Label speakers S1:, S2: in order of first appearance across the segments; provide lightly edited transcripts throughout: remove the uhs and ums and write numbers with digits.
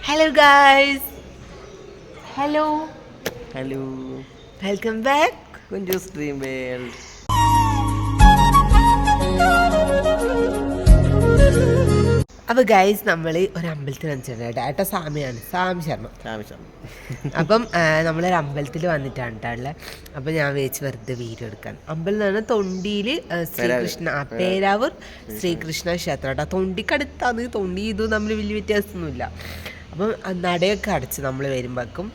S1: Hello guys. Hello.
S2: Hello.
S1: Welcome back.
S2: Kunju's Dream World.
S1: അപ്പോൾ guys നമ്മൾ ഒരു അമ്പലത്തിൽ വന്നിട്ടുണ്ട് കേട്ടോ. ഏട്ടാ സ്വാമി ശർമ്മ. അപ്പം നമ്മളൊരു അമ്പലത്തിൽ വന്നിട്ടാണ് കേട്ടോ. അപ്പം ഞാൻ വിചാരിച്ച് വെറുതെ വീഡിയോ എടുക്കാൻ. അമ്പലം എന്ന് പറഞ്ഞാൽ തൊണ്ടിയിൽ ശ്രീകൃഷ്ണ പേരാവൂർ ശ്രീകൃഷ്ണ ക്ഷേത്രം കേട്ടോ. തൊണ്ടിക്കടുത്താണ്. തൊണ്ടി ഇതും തമ്മിൽ വലിയ വ്യത്യാസമൊന്നുമില്ല. അപ്പം നടയൊക്കെ അടച്ച് നമ്മൾ വരുമ്പോഴേക്കും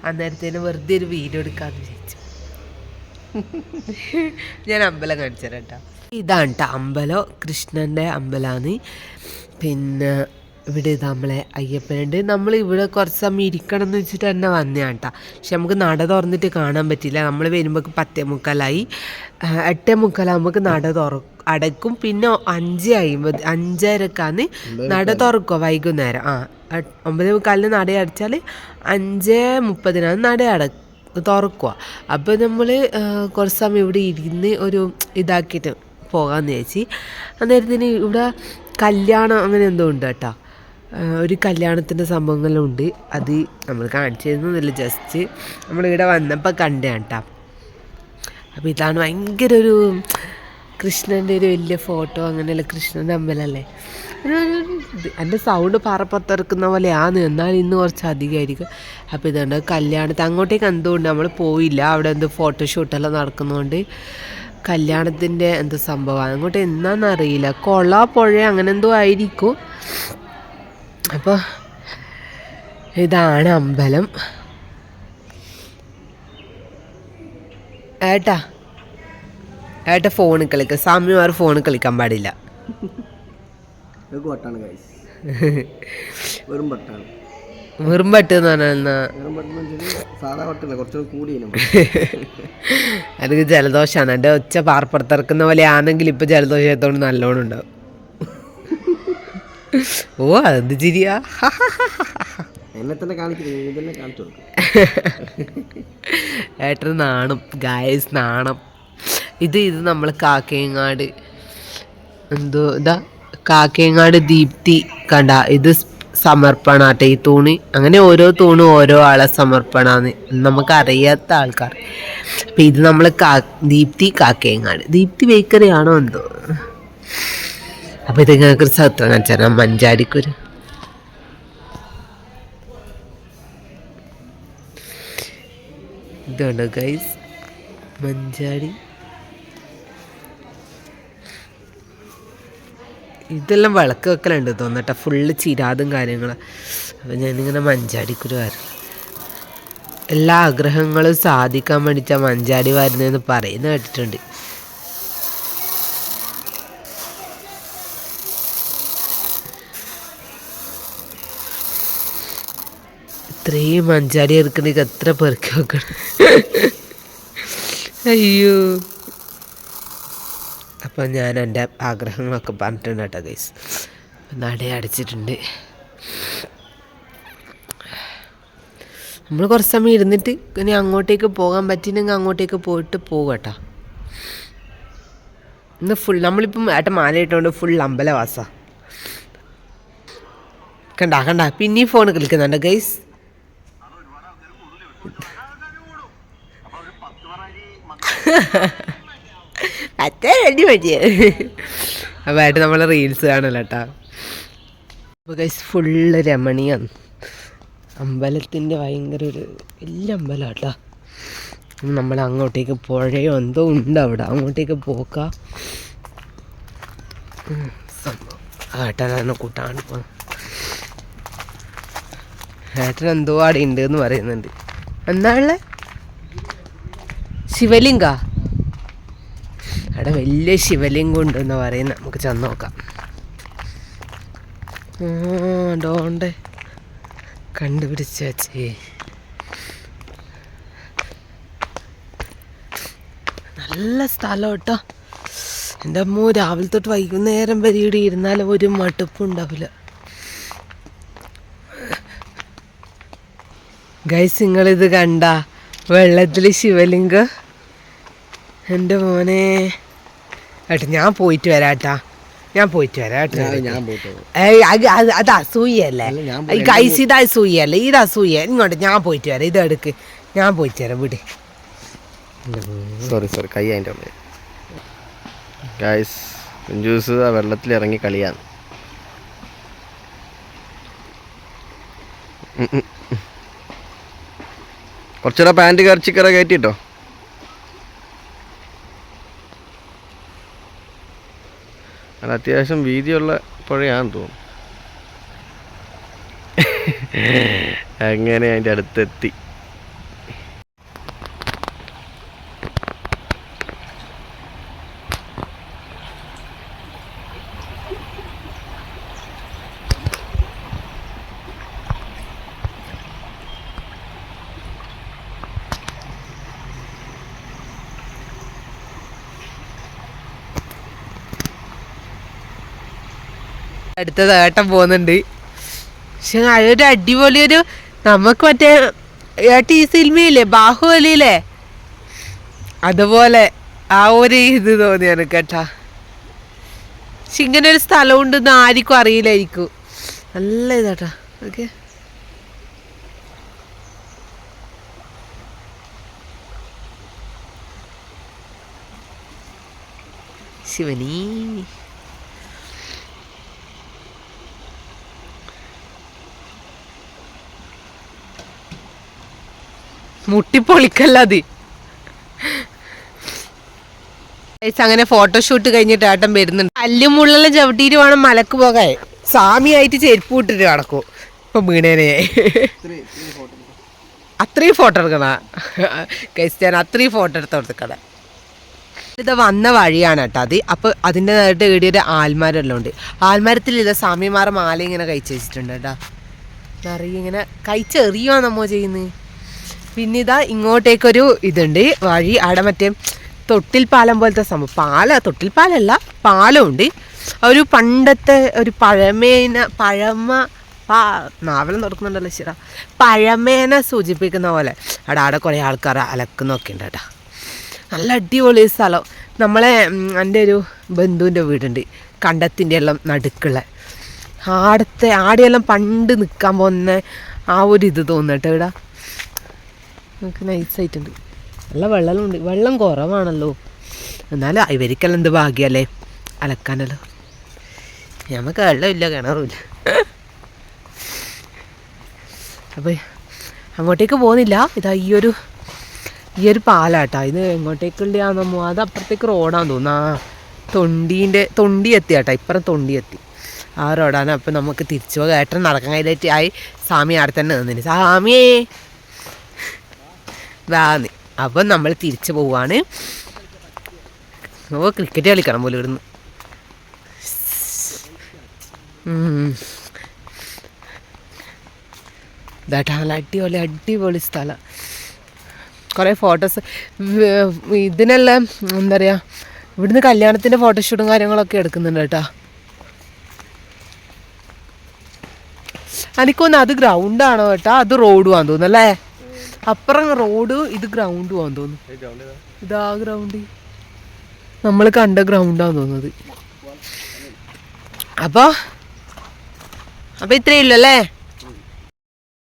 S1: അന്നേരത്തേന് വെറുതെ ഒരു വീഡിയോ എടുക്കാമെന്ന് വിചാരിച്ചു. ഞാൻ അമ്പലം കാണിച്ചു തരാം കേട്ടോ. ഇതാണ് കേട്ടോ അമ്പലം. കൃഷ്ണൻ്റെ അമ്പലമാണ്. പിന്നെ ഇവിടെ ഇത് നമ്മളെ അയ്യപ്പനുണ്ട്. നമ്മൾ ഇവിടെ കുറച്ച് സമയം ഇരിക്കണം എന്ന് വെച്ചിട്ട് തന്നെ വന്നതാണ് കേട്ടോ. പക്ഷെ നമുക്ക് നട തുറന്നിട്ട് കാണാൻ പറ്റില്ല. നമ്മൾ വരുമ്പോൾ 10:45, 8:45 നട അടയ്ക്കും. പിന്നെ 5:50, 5:30 നട തുറക്കുക വൈകുന്നേരം. 9:45 നട അടച്ചാൽ 5:30 നട തുറക്കുക. അപ്പോൾ നമ്മൾ കുറച്ച് സമയം ഇവിടെ ഇരുന്ന് ഒരു ഇതാക്കിയിട്ട് പോകാമെന്ന് വിചാരിച്ച്. അന്നേരത്തിന് ഇവിടെ കല്യാണം അങ്ങനെ എന്തോ ഉണ്ട് കേട്ടോ. ഒരു കല്യാണത്തിൻ്റെ സംഭവങ്ങളും ഉണ്ട്. അത് നമ്മൾ കാണിച്ചു തരുന്നില്ല, ജസ്റ്റ് നമ്മളിവിടെ വന്നപ്പോൾ കണ്ടാണ് കേട്ടോ. അപ്പോൾ ഇതാണ് ഭയങ്കര ഒരു കൃഷ്ണൻ്റെ ഒരു വലിയ ഫോട്ടോ. അങ്ങനെയല്ല, കൃഷ്ണൻ്റെ അമ്പലമല്ലേ. എൻ്റെ സൗണ്ട് പറപ്പുറത്തിറക്കുന്ന പോലെയാണ്, എന്നാൽ ഇന്ന് കുറച്ച് അധികമായിരിക്കും. അപ്പോൾ ഇതുണ്ട് കല്യാണത്തിൽ അങ്ങോട്ടേക്ക് എന്തുകൊണ്ട് നമ്മൾ പോയില്ല. അവിടെ എന്തോ ഫോട്ടോഷൂട്ടെല്ലാം നടക്കുന്നതുകൊണ്ട് കല്യാണത്തിൻ്റെ എന്തോ സംഭവമാണ്. അങ്ങോട്ട് എന്നാന്നറിയില്ല, പുഴ അങ്ങനെ എന്തോ ആയിരിക്കും. അപ്പോൾ ഇതാണ് അമ്പലം. ഏട്ടാ ഫോണിൽ കളിക്കുക. സമയമാർ ഫോണിൽ കളിക്കാൻ പാടില്ല. വെറും പട്ട് എന്ന് പറഞ്ഞാൽ അത് ജലദോഷമാണ്. എൻ്റെ ഒച്ച പാർപ്പുറത്തിറക്കുന്ന പോലെ ആണെങ്കിൽ ഇപ്പം ജലദോഷത്തോണ്ട് നല്ലോണം ഉണ്ടാവും. ഓ അതെന്ത് ചിരിയാ. ഏട്ടന് നാണം ഗായസ്, നാണം. ഇത് നമ്മൾ കാക്കയങ്ങാട് എന്തോ കാക്കയങ്ങാട് ദീപ്തി കണ്ട. ഇത് സമർപ്പണാട്ടെ ഈ തൂണ്. അങ്ങനെ ഓരോ തൂണും ഓരോ ആളെ സമർപ്പണാന്ന് നമുക്കറിയാത്ത ആൾക്കാർ. അപ്പം ഇത് നമ്മൾ ദീപ്തി കാക്കയങ്ങാട്. ദീപ്തി ബേക്കറി ആണോ എന്തോ. അപ്പം ഇത് ഞങ്ങൾക്ക് സത്യം കാണിച്ചാൽ മഞ്ചാടിക്കൊരു ഇതാണ് ഗൈസ് മഞ്ചാടി. ഇതെല്ലാം വിളക്ക് വെക്കലുണ്ട് തോന്നട്ടെ. ഫുള്ള് ചിരാതും കാര്യങ്ങളും. അപ്പം ഞാനിങ്ങനെ മഞ്ചാടിക്കുരു വരണം. എല്ലാ ആഗ്രഹങ്ങളും സാധിക്കാൻ വേണ്ടിയിട്ടാണ് മഞ്ചാടി വരുന്നതെന്ന് പറയുന്നത് കേട്ടിട്ടുണ്ട്. ഇത്രയും മഞ്ചാടി എടുക്കണമെങ്കിൽ എത്ര പെറുക്കി വെക്കണം. അയ്യോ. അപ്പം ഞാൻ എൻ്റെ ആഗ്രഹങ്ങളൊക്കെ പറഞ്ഞിട്ടുണ്ട് കേട്ടോ ഗൈസ്. നട അടച്ചിട്ടുണ്ട്. നമ്മൾ കുറച്ച് സമയം ഇരുന്നിട്ട് ഇനി അങ്ങോട്ടേക്ക് പോകാൻ പറ്റിയില്ലെങ്കിൽ അങ്ങോട്ടേക്ക് പോയിട്ട് പോകും കേട്ടോ. ഇന്ന് ഫുൾ നമ്മളിപ്പം ഏട്ടൻ മാലയിട്ടോണ്ട് ഫുൾ അമ്പലവാസ. കണ്ട പിന്നെയും ഫോൺ കളിക്കുന്നുണ്ട് ഗൈസ്. അടി പറ്റിയ അപ്പോൾ ആയിട്ട് നമ്മൾ റീൽസ് കാണല്ലോ കേട്ടോ. അപ്പോൾ ഗൈസ് ഫുള്ള് രമണീയാണ്. അമ്പലത്തിൻ്റെ ഭയങ്കര ഒരു വലിയ അമ്പലം കേട്ടോ. നമ്മൾ അങ്ങോട്ടേക്ക് പുഴയോ എന്തോ ഉണ്ട് അവിടെ, അങ്ങോട്ടേക്ക് പോക്കാം. സംഭവം ഏട്ടനെ കൂട്ടാണ് ഇപ്പോൾ. ഏട്ടൻ എന്തോ അവിടെ ഉണ്ട് എന്ന് പറയുന്നുണ്ട്. എന്താണുള്ള ശിവലിംഗ അവിടെ വലിയ ശിവലിംഗം ഉണ്ടെന്ന് പറയുന്നത്. നമുക്ക് ചെന്ന് നോക്കാം. ഡോണ്ട് കണ്ടുപിടിച്ച വച്ചേ. നല്ല സ്ഥലം കേട്ടോ. എൻ്റെ അമ്മ രാവിലെ തൊട്ട് വൈകുന്നേരം വരെ ഇവിടെ ഇരുന്നാലും ഒരു മടുപ്പുണ്ടാവില്ല. ഗൈസ് നിങ്ങളിത് കണ്ട വെള്ളത്തിൽ ശിവലിംഗം. എൻ്റെ മോനെ ഏട്ടാ ഞാൻ പോയിട്ട് വരാട്ടാ. ഞാൻ പോയിട്ട് വരാം
S2: ഞാൻ പോയിട്ട്
S1: ഏയ് അത് അസൂയല്ലേ കൈസ് ഇത് അസൂയല്ലേ ഇത് അസൂയ ഇങ്ങോട്ട് ഞാൻ പോയിട്ട് വരാം ഇത് എടുക്ക് ഞാൻ പോയിട്ട് വരാം വിട്
S2: സോറി കൈ അതിൻ്റെ ഉള്ളിൽ ഗൈസ് കുഞ്ചൂസ് ആ വെള്ളത്തിൽ ഇറങ്ങി കളിയാണ് കുറച്ചുകൂടെ പാൻറ് കറച്ചിക്കറ കയറ്റിട്ടോ അത് അത്യാവശ്യം വീതിയുള്ള പുഴയാണെന്ന് തോന്നുന്നു അങ്ങനെ അതിൻ്റെ അടുത്തെത്തി
S1: അടുത്തത് ഏട്ടൻ പോകുന്നുണ്ട് പക്ഷെ അതൊരു അടിപൊളിയൊരു നമുക്ക് മറ്റേ ഏട്ട ഈ സിനിമയില്ലേ ബാഹുബലിയില്ലേ അതുപോലെ ആ ഒരു ഇത് തോന്നി എനിക്ക് കേട്ടാ പക്ഷെ ഇങ്ങനെ ഒരു സ്ഥലം ഉണ്ടെന്ന് ആർക്കും അറിയില്ലായിരിക്കും നല്ല ഇതാട്ടാ ഓക്കെ ശിവനീ മുട്ടിപ്പൊളിക്കല്ലത് അങ്ങനെ ഫോട്ടോഷൂട്ട് കഴിഞ്ഞിട്ട് ഏട്ടൻ വരുന്നുണ്ട് കല്ലും മുള്ളെല്ലാം ചവിട്ടിയിട്ട് വേണം മലക്ക് പോകാൻ സ്വാമിയായിട്ട് ചെരുപ്പ് വിട്ടിട്ട് നടക്കും ഇപ്പൊ വീണേനെ അത്രയും ഫോട്ടോ എടുക്കണ ഞാൻ അത്രയും ഫോട്ടോ എടുത്ത് കൊടുക്കണ ഇത് വന്ന വഴിയാണ് കേട്ടോ അത് അപ്പോൾ അതിൻ്റെ നേരിട്ട് ഏടിയൊരു ആൽമാരെല്ലാം ഉണ്ട് ആൽമരത്തിൽ ഇത് സ്വാമിമാരെ മാല ഇങ്ങനെ കഴിച്ച് വെച്ചിട്ടുണ്ട് കേട്ടോ നിറയെ ഇങ്ങനെ കഴിച്ചെറിയുവാ നമ്മോ ചെയ്യുന്നത് പിന്നെ ഇതാ ഇങ്ങോട്ടേക്കൊരു ഇതുണ്ട് വഴി അവിടെ മറ്റേ തൊട്ടിൽ പാലം പോലത്തെ സംഭവം തൊട്ടിൽ പാലല്ല പാലമുണ്ട് ഒരു പണ്ടത്തെ ഒരു നാവലം തുറക്കുന്നുണ്ടല്ലോ ശിറ പഴമേനെ സൂചിപ്പിക്കുന്ന പോലെ അവിടെ കുറേ ആൾക്കാർ അലക്കുന്നൊക്കെ ഉണ്ട് കേട്ടോ നല്ല അടിപൊളി സ്ഥലം നമ്മളെ എൻ്റെ ഒരു ബന്ധുവിൻ്റെ വീടുണ്ട് കണ്ടത്തിൻ്റെ എല്ലാം നടുക്കുള്ള ആടെയെല്ലാം പണ്ട് നിൽക്കാൻ പോകുന്ന ആ ഒരു ഇത് തോന്നട്ടെ ഇവിടെ നമുക്ക് നൈസായിട്ടുണ്ട് നല്ല വെള്ളമുണ്ട് വെള്ളം കുറവാണല്ലോ എന്നാലും ഇവർക്കെല്ലാം എന്ത് ഭാഗ്യമല്ലേ അലക്കാനല്ലോ നമുക്ക് വെള്ളമില്ല കിണറുമില്ല അപ്പോൾ അങ്ങോട്ടേക്ക് പോകുന്നില്ല ഇതാ ഈ ഒരു പാലാട്ടാ ഇത് എങ്ങോട്ടേക്കുള്ളതാണെന്നോ അത് അപ്പുറത്തേക്ക് റോഡാന്ന് തോന്നുന്നു തൊണ്ടി എത്തി കേട്ടോ ഇപ്പുറം തൊണ്ടി എത്തി ആ റോഡാണ് അപ്പം നമുക്ക് തിരിച്ചു പോകാം ഏട്ടൻ നടക്കാൻ കഴിഞ്ഞിട്ട് ആയി സ്വാമി അവിടെ തന്നെ നിന്നിന് സ്വാമിയേ വാന്ന് അപ്പം നമ്മൾ തിരിച്ചു പോവാണ് ക്രിക്കറ്റ് കളിക്കണം പോലും ഇവിടുന്ന് ഇതാട്ടാ നല്ല അടിപൊളി സ്ഥലം കുറേ ഫോട്ടോസ് ഇതിനെല്ലാം എന്താ പറയുക ഇവിടുന്ന് കല്യാണത്തിൻ്റെ ഫോട്ടോഷൂട്ടും കാര്യങ്ങളൊക്കെ എടുക്കുന്നുണ്ട് കേട്ടോ എനിക്കൊന്ന് അത് ഗ്രൗണ്ടാണോ കേട്ടോ അത് റോഡും ആണെന്ന് തോന്നുന്നു അല്ലേ അപ്പുറം റോഡ് ഇത് ഗ്രൗണ്ടും ആണെന്ന് തോന്നുന്നു ഇതാ ഗ്രൗണ്ട് നമ്മൾ കണ്ട ഗ്രൗണ്ടാന്ന് തോന്നുന്നത് അപ്പോൾ ഇത്രയേ ഉള്ളൂ അല്ലേ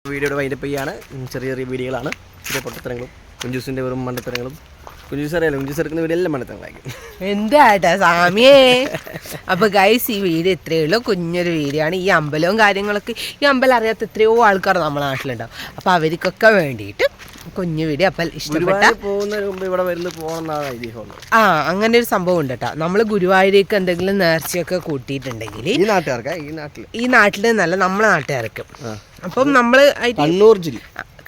S2: വീഡിയോയുടെ വൈൻഡപ്പ് ചെയ്യാണ് ചെറിയ വീഡിയോകളാണ് ചെറിയ പൊട്ടത്തരങ്ങളും കുഞ്ചൂസിൻ്റെ വെറും മണ്ടത്തരങ്ങളും കുഞ്ചൂസ് അറിയാലോ കുഞ്ചൂസ് എടുക്കുന്ന വീഡിയോ എല്ലാം മണ്ടത്തരങ്ങളായിരിക്കും
S1: എന്താട്ടാ സ്വാമിയേ അപ്പോൾ ഗൈസ് ഈ വീഡിയോ ഇത്രയേ ഉള്ളൂ കുഞ്ഞൊരു വീഡിയോ ആണ് ഈ അമ്പലവും കാര്യങ്ങളൊക്കെ ഈ അമ്പലം അറിയാത്ത എത്രയോ ആൾക്കാർ നമ്മുടെ നാട്ടിലുണ്ടാവും അപ്പോൾ അവർക്കൊക്കെ വേണ്ടിയിട്ട് കുഞ്ഞു വീഡിയോ അപ്പം ഇഷ്ടപ്പെട്ട
S2: പോകുന്നതിന് മുമ്പ് ഇവിടെ വരുന്ന പോകണമെന്നാണ് ഐതിഹ്യം
S1: അങ്ങനെ ഒരു സംഭവം ഉണ്ട് കേട്ടോ നമ്മൾ ഗുരുവായൂരേക്ക് എന്തെങ്കിലും നേർച്ചയൊക്കെ കൂട്ടിയിട്ടുണ്ടെങ്കിൽ ഈ നാട്ടിൽ നല്ല നമ്മളെ നാട്ടുകാർക്ക് അപ്പം നമ്മൾ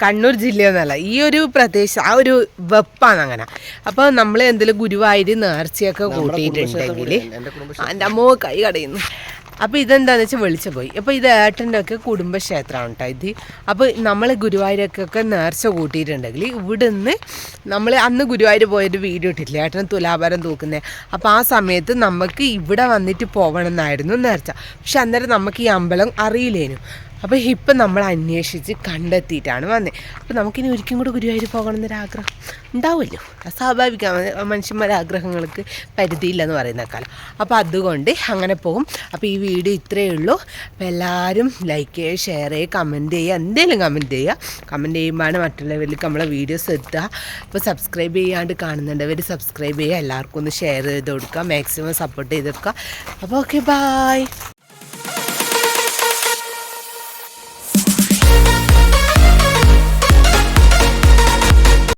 S1: കണ്ണൂർ ജില്ലയെന്നല്ല ഈ ഒരു പ്രദേശം ആ ഒരു വെപ്പാണ് അങ്ങനെ അപ്പോൾ നമ്മൾ എന്തെങ്കിലും ഗുരുവായൂർ നേർച്ചയൊക്കെ കൂട്ടിയിട്ടുണ്ടെങ്കിൽ എൻ്റെ അമ്മ കൈ കടയുന്നു അപ്പോൾ ഇതെന്താണെന്ന് വെച്ചാൽ വെളിച്ച പോയി അപ്പോൾ ഇത് ഏട്ടൻ്റെ ഒക്കെ കുടുംബക്ഷേത്രമാണ് കേട്ടോ ഇത് അപ്പോൾ നമ്മൾ ഗുരുവായൂരൊക്കെ നേർച്ച കൂട്ടിയിട്ടുണ്ടെങ്കിൽ ഇവിടുന്ന് നമ്മൾ അന്ന് ഗുരുവായൂർ പോയൊരു വീഡിയോ ഇട്ടിട്ടില്ല ഏട്ടന് തുലാഭാരം തൂക്കുന്നത് അപ്പോൾ ആ സമയത്ത് നമുക്ക് ഇവിടെ വന്നിട്ട് പോകണം എന്നായിരുന്നു നേർച്ച പക്ഷെ അന്നേരം നമുക്ക് ഈ അമ്പലം അറിയില്ലേനു അപ്പോൾ ഇപ്പം നമ്മൾ അന്വേഷിച്ച് കണ്ടെത്തിയിട്ടാണ് വന്നത്. അപ്പോൾ നമുക്കിനി ഒരിക്കലും കൂടെ ഗുരുവായൂർ പോകണമെന്നൊരാഗ്രഹം ഉണ്ടാവുമല്ലോ, സ്വാഭാവികമാണ്, മനുഷ്യന്മാരുടെ ആഗ്രഹങ്ങൾക്ക് പരിധിയില്ലെന്ന് പറയുന്ന കാലം. അപ്പോൾ അതുകൊണ്ട് അങ്ങനെ പോകും. അപ്പോൾ ഈ വീഡിയോ ഇത്രയേ ഉള്ളൂ. അപ്പോൾ എല്ലാവരും ലൈക്ക് ചെയ്യുക, ഷെയർ ചെയ്യുക, കമൻറ്റ് ചെയ്യുക, എന്തെങ്കിലും കമൻറ്റ് ചെയ്യുക. കമൻറ്റ് ചെയ്യുമ്പോഴാണ് മറ്റുള്ളവരിലേക്ക് നമ്മളെ വീഡിയോസ് എത്തുക. അപ്പോൾ സബ്സ്ക്രൈബ് ചെയ്യാണ്ട് കാണുന്നുണ്ടവർ സബ്സ്ക്രൈബ് ചെയ്യുക, എല്ലാവർക്കും ഒന്ന് ഷെയർ ചെയ്ത് കൊടുക്കുക, മാക്സിമം സപ്പോർട്ട് ചെയ്ത് കൊടുക്കുക. അപ്പോൾ ഓക്കെ, ബായ്.